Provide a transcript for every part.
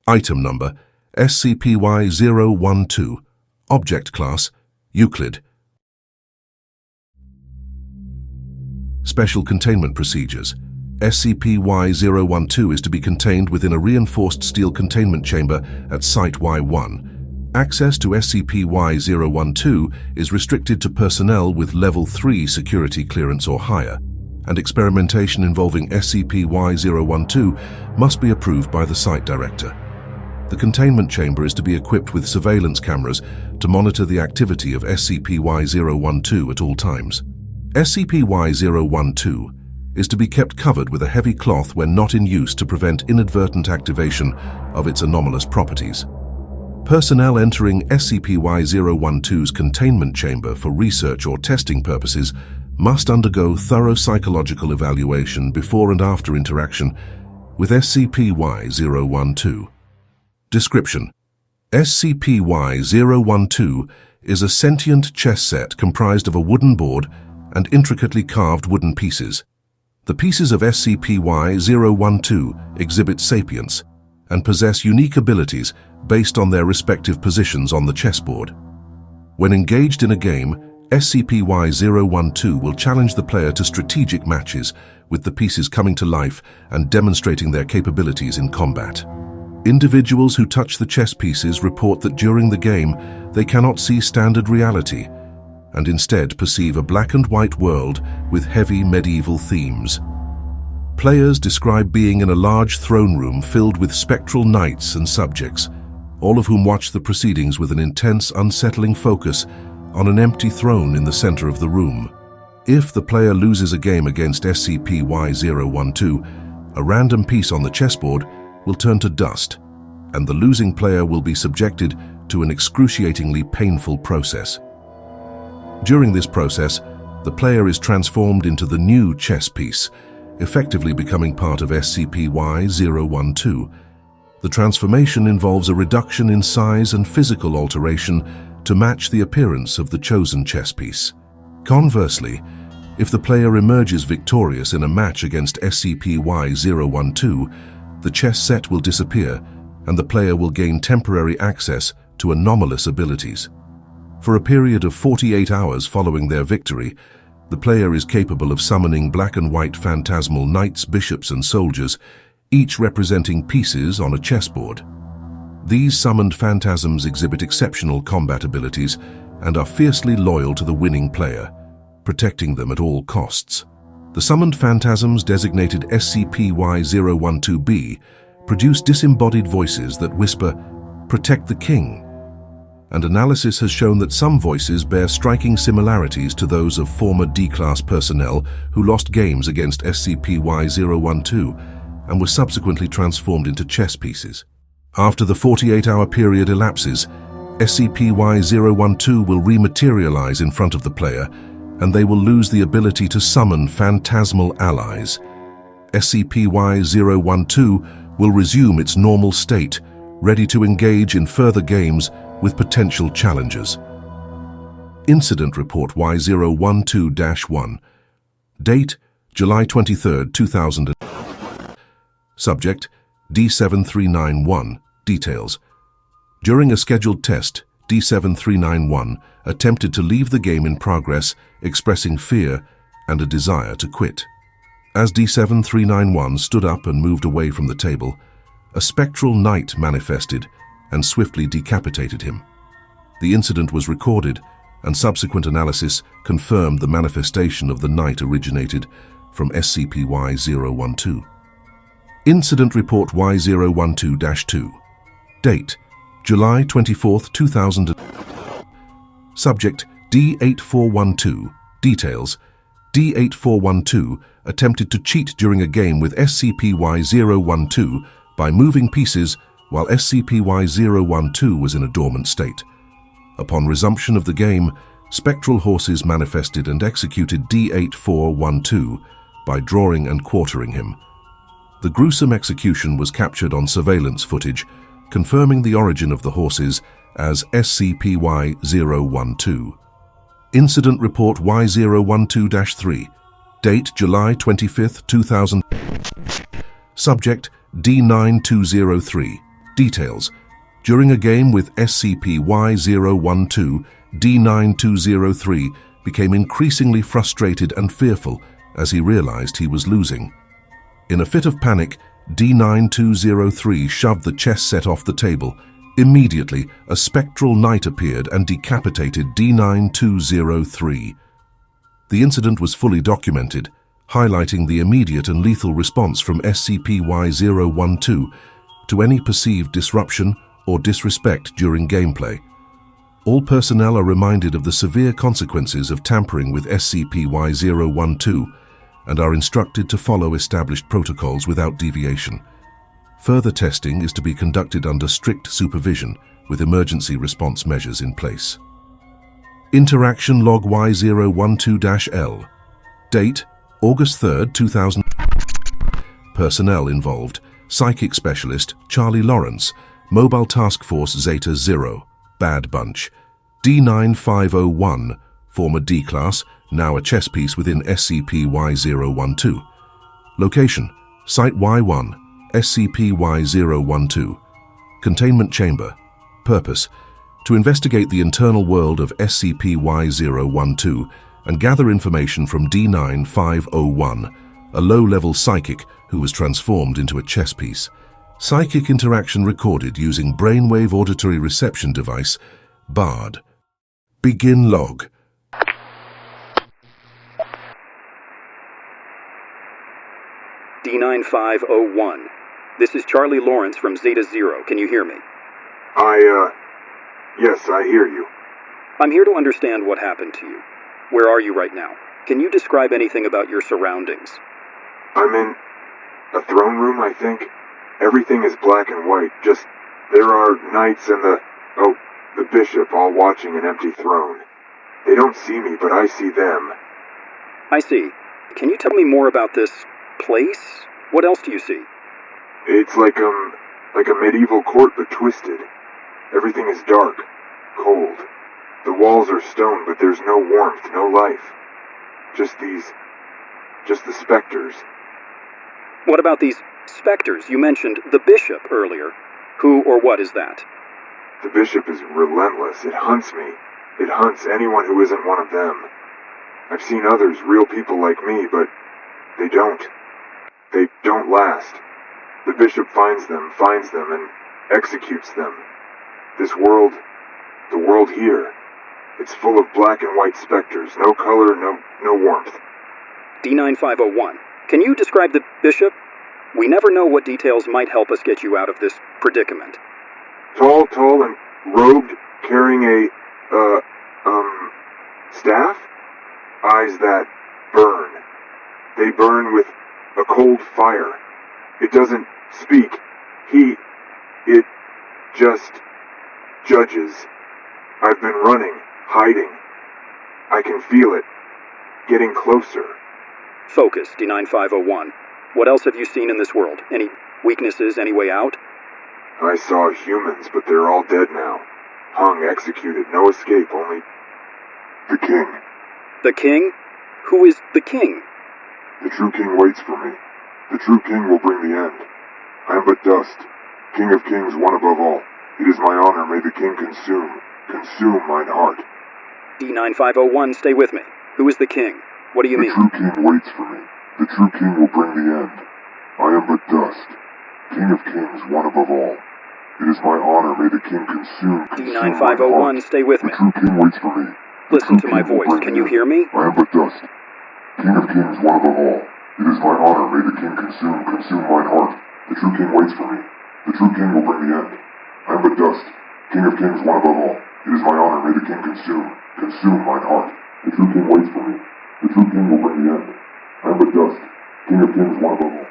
Item Number SCP-Y-012. Object Class Euclid. Special Containment Procedures. SCP-Y-012 is to be contained within a reinforced steel containment chamber at Site Y-1. Access to SCP-Y-012 is restricted to personnel with Level 3 security clearance or higher, and experimentation involving SCP-Y-012 must be approved by the Site Director. The containment chamber is to be equipped with surveillance cameras to monitor the activity of SCP-Y-012 at all times. SCP-Y-012 is to be kept covered with a heavy cloth when not in use to prevent inadvertent activation of its anomalous properties. Personnel entering SCP-Y-012's containment chamber for research or testing purposes must undergo thorough psychological evaluation before and after interaction with SCP-Y-012. Description: SCP-Y-012 is a sentient chess set comprised of a wooden board and intricately carved wooden pieces. The pieces of SCP-Y-012 exhibit sapience and possess unique abilities based on their respective positions on the chessboard. When engaged in a game, SCP-Y-012 will challenge the player to strategic matches, with the pieces coming to life and demonstrating their capabilities in combat. Individuals who touch the chess pieces report that during the game they cannot see standard reality and instead perceive a black and white world with heavy medieval themes. Players describe being in a large throne room filled with spectral knights and subjects, all of whom watch the proceedings with an intense, unsettling focus on an empty throne in the center of the room. If the player loses a game against SCP-Y-012, a random piece on the chessboard will turn to dust, and the losing player will be subjected to an excruciatingly painful process. During this process, the player is transformed into the new chess piece, effectively becoming part of SCP-Y-012. The transformation involves a reduction in size and physical alteration to match the appearance of the chosen chess piece. Conversely, if the player emerges victorious in a match against SCP-Y-012, the chess set will disappear and the player will gain temporary access to anomalous abilities. For a period of 48 hours following their victory, the player is capable of summoning black and white phantasmal knights, bishops, and soldiers, each representing pieces on a chessboard. These summoned phantasms exhibit exceptional combat abilities and are fiercely loyal to the winning player, protecting them at all costs. The summoned phantasms, designated SCP-Y-012b, produce disembodied voices that whisper, "Protect the king," and analysis has shown that some voices bear striking similarities to those of former D-Class personnel who lost games against SCP-Y-012 and were subsequently transformed into chess pieces. After the 48-hour period elapses, SCP-Y-012 will rematerialize in front of the player, and they will lose the ability to summon phantasmal allies. SCP-Y-012 will resume its normal state, ready to engage in further games with potential challengers. Incident Report Y-012-1. Date: July 23, 2000. Subject: D7391. Details: during a scheduled test, D7391 attempted to leave the game in progress, expressing fear and a desire to quit. As D7391 stood up and moved away from the table, a spectral knight manifested and swiftly decapitated him. The incident was recorded, and subsequent analysis confirmed the manifestation of the knight originated from SCP-Y-012. Incident Report Y-012-2. Date: July 24, 2000. Subject: D8412. Details: D8412 attempted to cheat during a game with SCP-Y-012 by moving pieces while SCP-Y-012 was in a dormant state. Upon resumption of the game, spectral horses manifested and executed D8412 by drawing and quartering him. The gruesome execution was captured on surveillance footage, confirming the origin of the horses as SCP-Y-012. Incident Report Y-012-3. Date: July 25, 2000. Subject: D9203. Details. During a game with SCP-Y-012, D9203 became increasingly frustrated and fearful as he realized he was losing. In a fit of panic, D9203 shoved the chess set off the table. Immediately, a spectral knight appeared and decapitated D9203. The incident was fully documented, highlighting the immediate and lethal response from SCP-Y-012 to any perceived disruption or disrespect during gameplay. All personnel are reminded of the severe consequences of tampering with SCP-Y-012 and are instructed to follow established protocols without deviation. Further testing is to be conducted under strict supervision with emergency response measures in place. Interaction Log Y012-L. Date: August 3, 2000. Personnel involved: Psychic Specialist Charlie Lawrence, Mobile Task Force Zeta 0, Bad Bunch. D9501, former D-Class, now a chess piece within SCP-Y012. Location: Site Y1, SCP-Y012. Containment Chamber. Purpose: to investigate the internal world of SCP-Y012 and gather information from D9501, a low-level psychic who was transformed into a chess piece. Psychic interaction recorded using brainwave auditory reception device, BARD. Begin log. D9501. This is Charlie Lawrence from Zeta 0. Can you hear me? Yes, I hear you. I'm here to understand what happened to you. Where are you right now? Can you describe anything about your surroundings? I'm in a throne room, I think. Everything is black and white, just there are knights and the bishop all watching an empty throne. They don't see me, but I see them. I see. Can you tell me more about this place? What else do you see? It's like a medieval court, but twisted. Everything is dark, cold. The walls are stone, but there's no warmth, no life. Just the specters. What about these specters? You mentioned the bishop earlier. Who or what is that? The bishop is relentless. It hunts me. It hunts anyone who isn't one of them. I've seen others, real people like me, but they don't. They don't last. The bishop finds them, and executes them. This world, the world here, it's full of black and white specters. No color, no warmth. D9501. Can you describe the bishop? We never know what details might help us get you out of this predicament. Tall and robed, carrying a, staff? Eyes that burn. They burn with a cold fire. It doesn't speak. It just judges. I've been running, hiding. I can feel it. Getting closer. Focus, D9501. What else have you seen in this world? Any weaknesses, any way out? I saw humans, but they're all dead now. Hung, executed, no escape, only the king. The king? Who is the king? The true king waits for me. The true king will bring the end. I am but dust. King of kings, one above all. It is my honor, may the king consume mine heart. D9501, stay with me. Who is the king? What do you mean? The true king waits for me. The true king will bring the end. I am but dust. King of kings, one above all. It is my honor, may the king consume D9501, stay with me. The true king waits for me. Listen to my voice. Can you hear me? I am but dust. King of kings, one above all. It is my honor, may the king consume mine heart. The true king waits for me. The true king will bring the end. I am but dust. King of kings, one above all. It is my honor, may the king consume mine heart. The true king waits for me. The true king will bring the end. I am but dust. King of kings, one above all.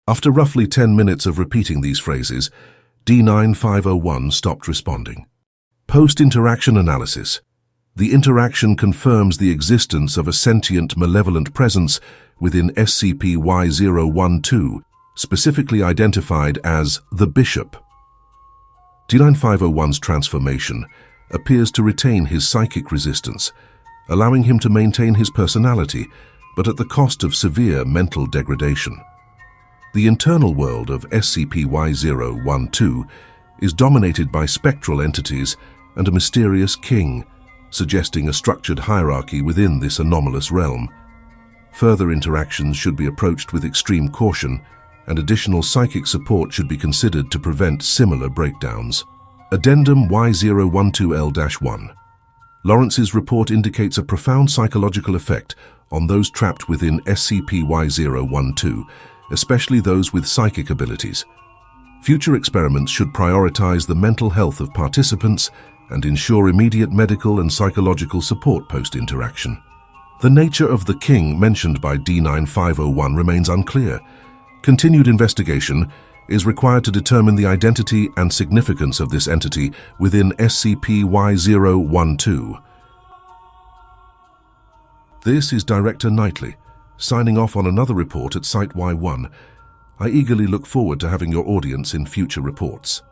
After roughly 10 minutes of repeating these phrases, D9501 stopped responding. Post-interaction analysis. The interaction confirms the existence of a sentient, malevolent presence within SCP-Y012, specifically identified as the Bishop. D9501's transformation appears to retain his psychic resistance, allowing him to maintain his personality, but at the cost of severe mental degradation. The internal world of SCP-Y-012 is dominated by spectral entities and a mysterious king, suggesting a structured hierarchy within this anomalous realm. Further interactions should be approached with extreme caution, and additional psychic support should be considered to prevent similar breakdowns. Addendum Y012L-1. Lawrence's report indicates a profound psychological effect on those trapped within SCP-Y012, especially those with psychic abilities. Future experiments should prioritize the mental health of participants and ensure immediate medical and psychological support post-interaction. The nature of the king mentioned by D9501 remains unclear. Continued investigation is required to determine the identity and significance of this entity within SCP-Y012. This is Director Knightley, signing off on another report at Site Y1. I eagerly look forward to having your audience in future reports.